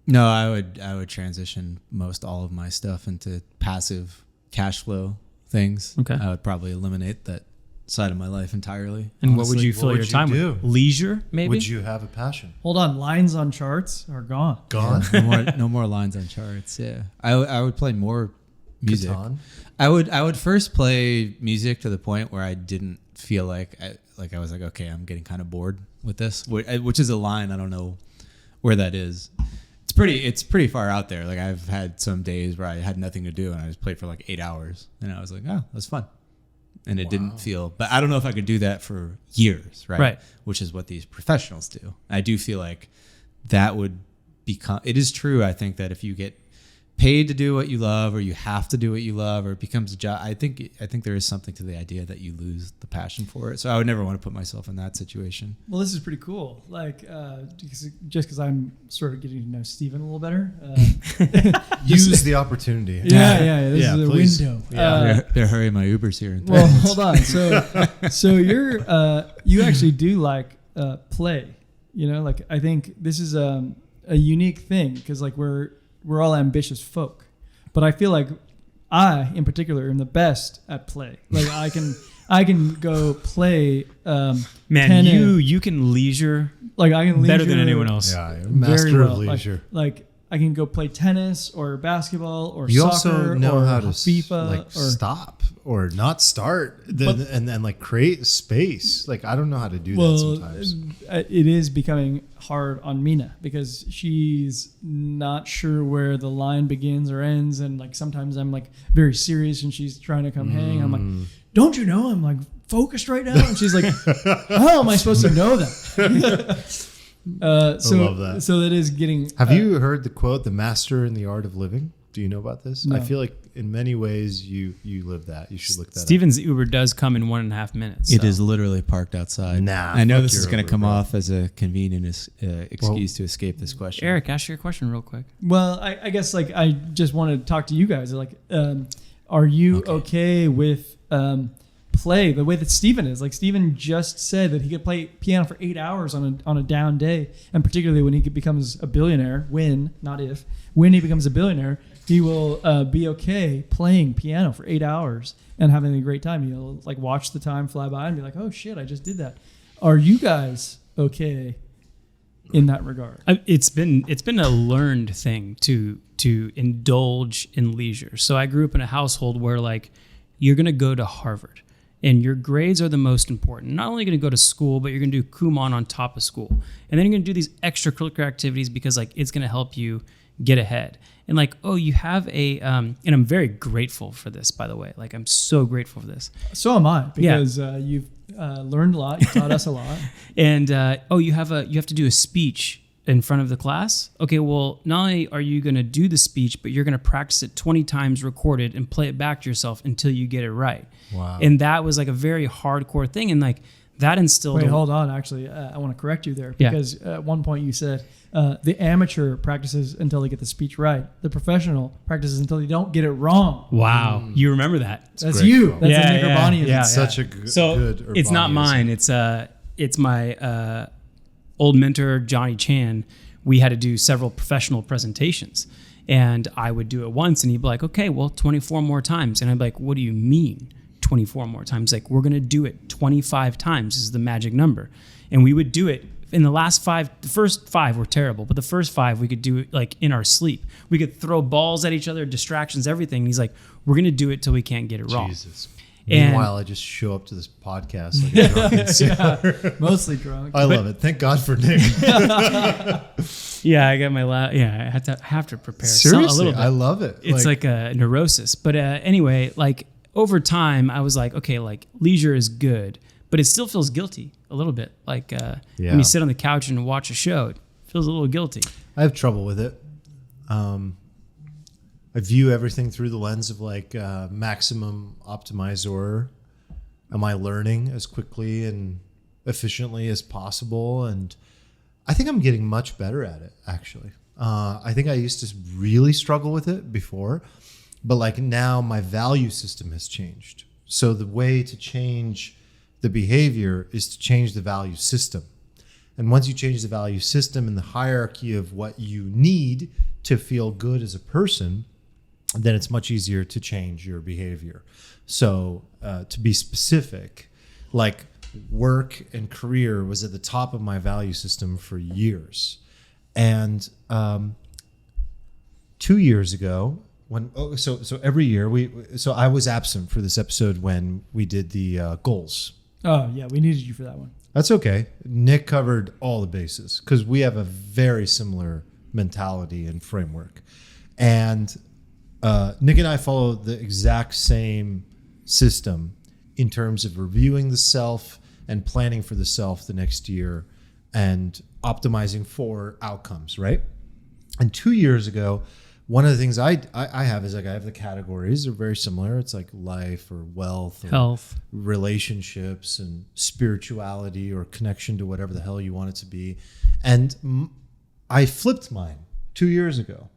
No, I would transition most all of my stuff into passive cash flow things. Okay. I would probably eliminate that side of my life entirely. And what Honestly, would you what fill would your you time do? with? Leisure, maybe? Would you have a passion? Hold on, lines on charts are gone. Gone? No more lines on charts. Yeah, I would play more music. Catan? I would first play music to the point where I didn't feel like I was like, okay, I'm getting kind of bored with this, which is a line I don't know where that is. It's pretty far out there. Like I've had some days where I had nothing to do and I just played for like 8 hours, and I was like, oh, that's fun. And it didn't feel, but I don't know if I could do that for years, right? Right. Which is what these professionals do. I do feel like that would become, it is true. I think that if you get paid to do what you love, or you have to do what you love, or it becomes a job, I think there is something to the idea that you lose the passion for it. So I would never want to put myself in that situation. Well, this is pretty cool. Like, just because I'm sort of getting to know Steven a little better. Use the opportunity. Yeah. This Yeah, is a please. window. Better hurry, my Uber's here. Well, hold on. So you actually do like play. Like I think this is a unique thing because like we're all ambitious folk, but I feel like I, in particular, am the best at play. Like I can go play. Man, tennis. you can leisure Like I can better leisure than anyone else. Yeah, very master well. of leisure. Like I can go play tennis or basketball or You soccer also know or how to FIFA like or stop or not start, and then like create space. Like I don't know how to do that sometimes. It is becoming hard on Mina because she's not sure where the line begins or ends, and like sometimes I'm like very serious and she's trying to come hang. I'm like, don't you know I'm like focused right now? And she's like, how am I supposed to know that? I love that. So that is getting. Have you heard the quote, "The master in the art of living"? Do you know about this? No. I feel like in many ways you live that. You should look that Steven's Uber does come in 1.5 minutes. It is literally parked outside. Nah, I know fuck this your is going to Uber, come bro. off as a convenient excuse to escape this question. Eric, ask your question real quick. Well, I guess like I just want to talk to you guys. Like, are you okay with play the way that Steven is? Like Steven just said that he could play piano for 8 hours on a down day, and particularly when he becomes a billionaire, when he becomes a billionaire, he will be okay playing piano for 8 hours and having a great time. He'll like watch the time fly by and be like, "Oh shit, I just did that." Are you guys okay in that regard? It's been a learned thing to indulge in leisure. So I grew up in a household where like you're going to go to Harvard and your grades are the most important. Not only going to go to school, but you're going to do Kumon on top of school. And then you're going to do these extracurricular activities because like it's going to help you get ahead. And like, oh, you have a, and I'm very grateful for this, by the way. Like I'm so grateful for this. So am I, because you've learned a lot. You taught us a lot. And you have to do a speech in front of the class. Okay, well, not only are you going to do the speech, but you're going to practice it 20 times recorded and play it back to yourself until you get it right. Wow. And that was like a very hardcore thing. And like that instilled. Wait, hold on. Actually, I want to correct you there because at one point you said the amateur practices until they get the speech right. The professional practices until they don't get it wrong. Wow. You remember that. That's you. That's a Nick Urbanian. It's such a good it's not Urbanianism. mine. It's my old mentor, Johnny Chan. We had to do several professional presentations. And I would do it once and he'd be like, okay, well, 24 more times. And I'd be like, what do you mean 24 more times? Like, we're going to do it 25 times is the magic number. And we would do it in the first 5 were terrible, but the first 5 we could do it like in our sleep. We could throw balls at each other, distractions, everything. And he's like, we're going to do it till we can't get it wrong. Jesus. And meanwhile, I just show up to this podcast like a drunken sailor. Mostly drunk. I love it. Thank God for Nick. Yeah, I got my I have to prepare Seriously, a little bit. I love it. It's like a neurosis. But anyway, like over time, I was like, okay, like leisure is good, but it still feels guilty a little bit. Like when you sit on the couch and watch a show, it feels a little guilty. I have trouble with it. I view everything through the lens of like maximum optimizor. Am I learning as quickly and efficiently as possible? And I think I'm getting much better at it, actually. I think I used to really struggle with it before, but like now my value system has changed. So the way to change the behavior is to change the value system. And once you change the value system and the hierarchy of what you need to feel good as a person, then it's much easier to change your behavior. So to be specific, like work and career was at the top of my value system for years. And 2 years ago, so every year I was absent for this episode when we did the goals. Oh yeah, we needed you for that one. That's okay. Nick covered all the bases because we have a very similar mentality and framework. And Nick and I follow the exact same system in terms of reviewing the self and planning for the self the next year and optimizing for outcomes, right? And 2 years ago, one of the things I have is like I have the categories. They're very similar. It's like life or wealth or Health, relationships and spirituality or connection to whatever the hell you want it to be. And I flipped mine 2 years ago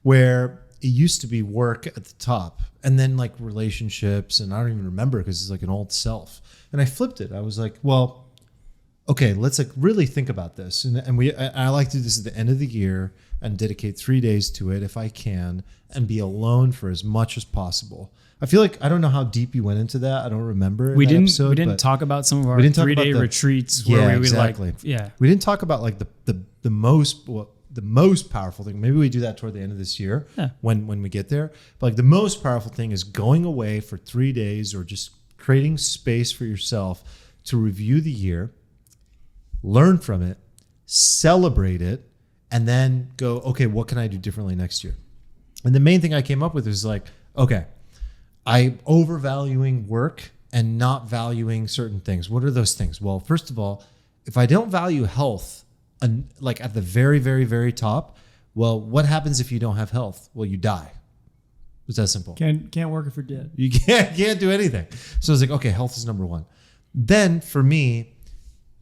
where it used to be work at the top and then like relationships. And I don't even remember because it's like an old self. And I flipped it. I was like, well, okay, let's like really think about this. And I like to do this at the end of the year and dedicate 3 days to it if I can and be alone for as much as possible. I feel like I don't know how deep you went into that. I don't remember. We didn't talk about some of our 3-day retreats where we would exactly. like, yeah. We didn't talk about like the most the most powerful thing, maybe we do that toward the end of this year when we get there. But like the most powerful thing is going away for 3 days or just creating space for yourself to review the year, learn from it, celebrate it, and then go, okay, what can I do differently next year? And the main thing I came up with is like, okay, I'm overvaluing work and not valuing certain things. What are those things? Well, first of all, if I don't value health, and like at the very, very, very top, well, what happens if you don't have health? Well, you die. It's that simple. Can't work if you're dead. You can't do anything. So it's like, okay, health is number one. Then for me,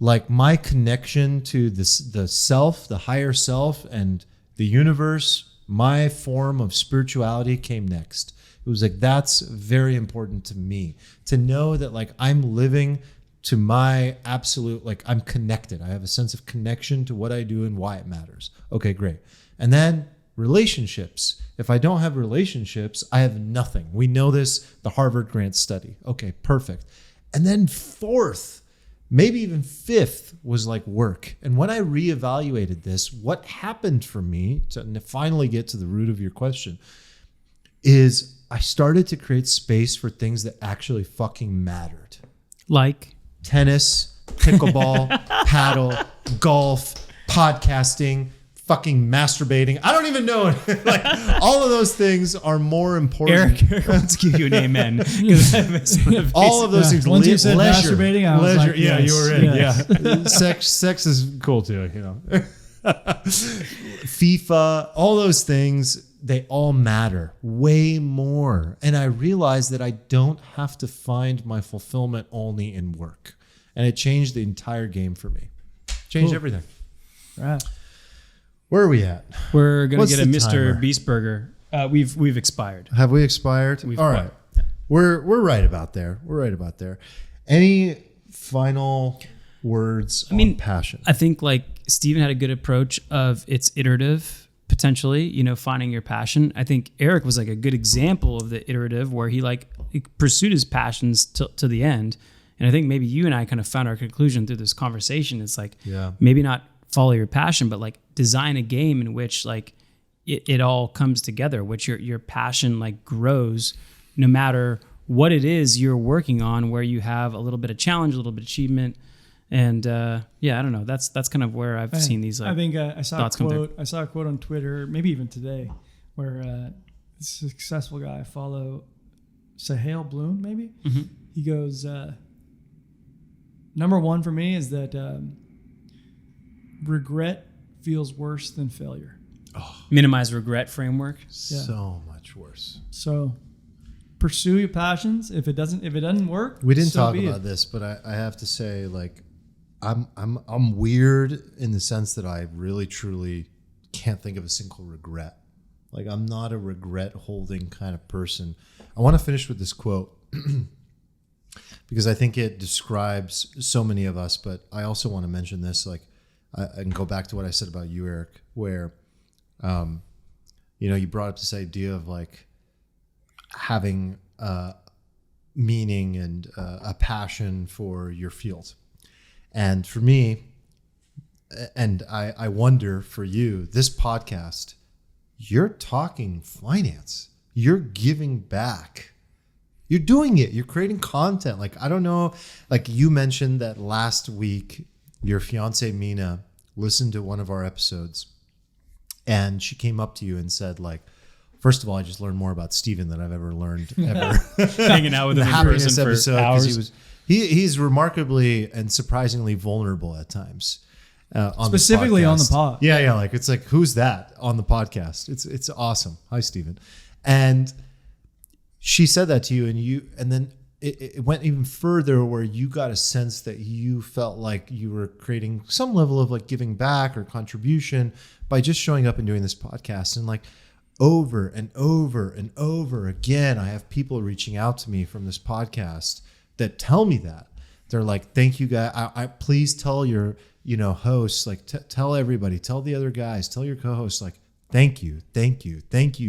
like my connection to the self, the higher self, and the universe, my form of spirituality came next. It was like, that's very important to me, to know that like I'm living to my absolute, like I'm connected. I have a sense of connection to what I do and why it matters. Okay, great. And then relationships. If I don't have relationships, I have nothing. We know this, the Harvard Grant study. Okay, perfect. And then fourth, maybe even fifth was like work. And when I reevaluated this, what happened for me to finally get to the root of your question is I started to create space for things that actually fucking mattered. Like tennis, pickleball, paddle, golf, podcasting, fucking masturbating. I don't even know. Like all of those things are more important. Eric wants to give you an amen. All of those things. Once you said leisure, masturbating, I was leisure. like, yeah, yes, you were in. yes. Yeah, sex is cool too. You know, FIFA, all those things. They all matter way more. And I realized that I don't have to find my fulfillment only in work. And it changed the entire game for me. Changed everything. Right. Where are we at? We're gonna What's get a the Mr. timer? Beast burger. We've expired. Have we expired? We've all right. Yeah. We're right about there. We're right about there. Any final words on passion? I think like Steven had a good approach of it's iterative. Potentially, you know, finding your passion. I think Eric was like a good example of the iterative where he pursued his passions to the end. And I think maybe you and I kind of found our conclusion through this conversation. It's like, maybe not follow your passion, but like design a game in which like it all comes together, which your passion like grows no matter what it is you're working on, where you have a little bit of challenge, a little bit of achievement. And I don't know. That's kind of where I've seen these. I think I saw a quote. I saw a quote on Twitter, maybe even today, where a successful guy I follow, Sahel Bloom, maybe he goes, number one for me is that regret feels worse than failure. Minimize regret framework. So much worse. So pursue your passions. If it doesn't work, we didn't talk about this, but I have to say, like, I'm weird in the sense that I really truly can't think of a single regret. Like I'm not a regret holding kind of person. I want to finish with this quote because I think it describes so many of us, but I also want to mention this, like, and go back to what I said about you, Eric, where, you brought up this idea of like having meaning and a passion for your field. And for me, and I wonder for you, this podcast, you're talking finance. You're giving back. You're doing it. You're creating content. Like, I don't know, like you mentioned that last week, your fiance, Mina, listened to one of our episodes and she came up to you and said, like, first of all, I just learned more about Steven than I've ever learned ever. Hanging out with him in person for hours. He's remarkably and surprisingly vulnerable at times. Specifically on the pod. Yeah. Like, it's like, who's that on the podcast? It's awesome. Hi, Steven. And she said that to you, and then it went even further where you got a sense that you felt like you were creating some level of like giving back or contribution by just showing up and doing this podcast. And like over and over and over again, I have people reaching out to me from this podcast that tell me that. They're like, thank you guys. I please tell your, hosts, like tell everybody, tell the other guys, tell your co-hosts, like, thank you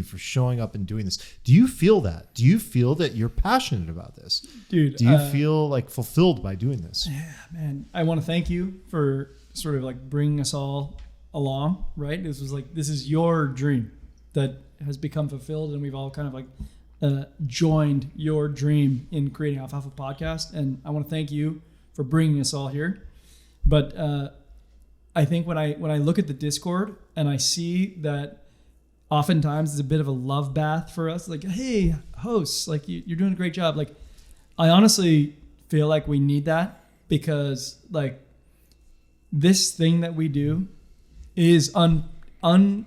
for showing up and doing this. Do you feel that? Do you feel that you're passionate about this? Dude, do you feel like fulfilled by doing this? Yeah, man. I want to thank you for sort of like bringing us all along, right? This was like, this is your dream that has become fulfilled, and we've all kind of like joined your dream in creating Alfalfa Podcast. And I want to thank you for bringing us all here. But I think when I look at the Discord and I see that oftentimes it's a bit of a love bath for us, like, hey, hosts, like you're doing a great job. Like, I honestly feel like we need that, because like this thing that we do is unrewarding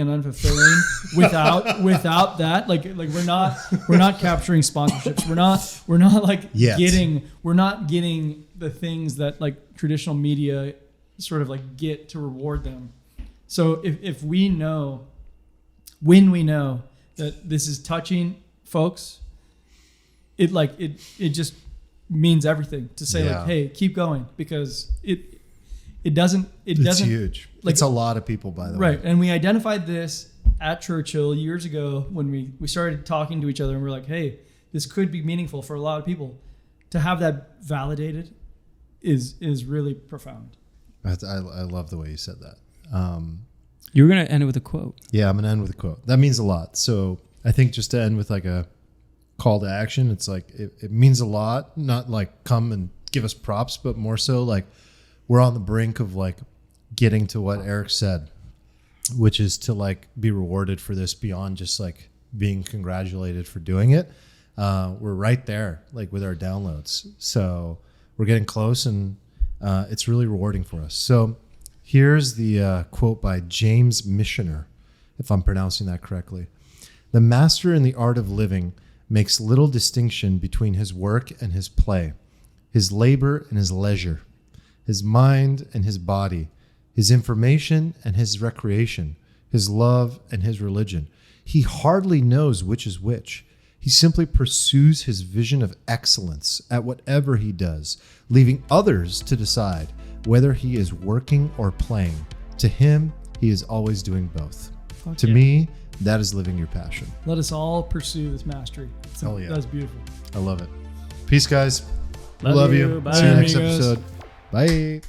and unfulfilling without that. Like we're not capturing sponsorships. We're not like getting the things that like traditional media sort of like get to reward them. So if we know, when we know that this is touching folks, it just means everything to say like, hey, keep going, because it's huge. Like, it's a lot of people, by the way. Right. And we identified this at Churchill years ago when we started talking to each other, and we're like, hey, this could be meaningful for a lot of people. To have that validated is really profound. I love the way you said that. You were going to end it with a quote. Yeah, I'm going to end with a quote. That means a lot. So I think just to end with like a call to action, it's like, it means a lot, not like come and give us props, but more so like we're on the brink of like getting to what Eric said, which is to like be rewarded for this beyond just like being congratulated for doing it. We're right there, like with our downloads. So we're getting close, and it's really rewarding for us. So here's the quote by James Missioner, if I'm pronouncing that correctly. The master in the art of living makes little distinction between his work and his play, his labor and his leisure, his mind and his body, his information and his recreation, his love and his religion. He hardly knows which is which. He simply pursues his vision of excellence at whatever he does, leaving others to decide whether he is working or playing. To him, he is always doing both. To me, that is living your passion. Let us all pursue this mastery. Hell yeah. That's beautiful. I love it. Peace, guys. Love you. you. Bye. See you next amigos. episode. Bye.